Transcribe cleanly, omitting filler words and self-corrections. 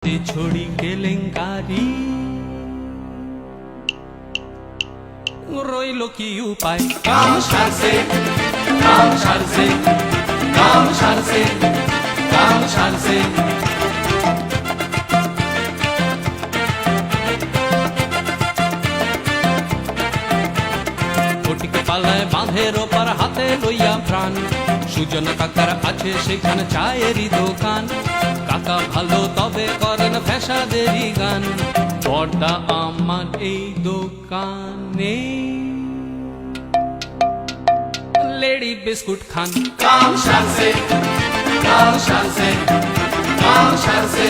ছড়ি কেলেঙ্কারি রইল কি উপায় কাম সারছে কাম সারছে কাম সারছে কাম সারছে ফটিকে পালায় বাঁধের ওপার হাতে লইয়া প্রাণ সুজন কাকার আছে সেখানে চায়েরই দোকান কাকা ভালো তবে করেন ফ্যাসাদেরই গান পর্দা আমার এই দোকানে লেডি বিস্কুট খান কাম সারছে কাম সারছে কাম সারছে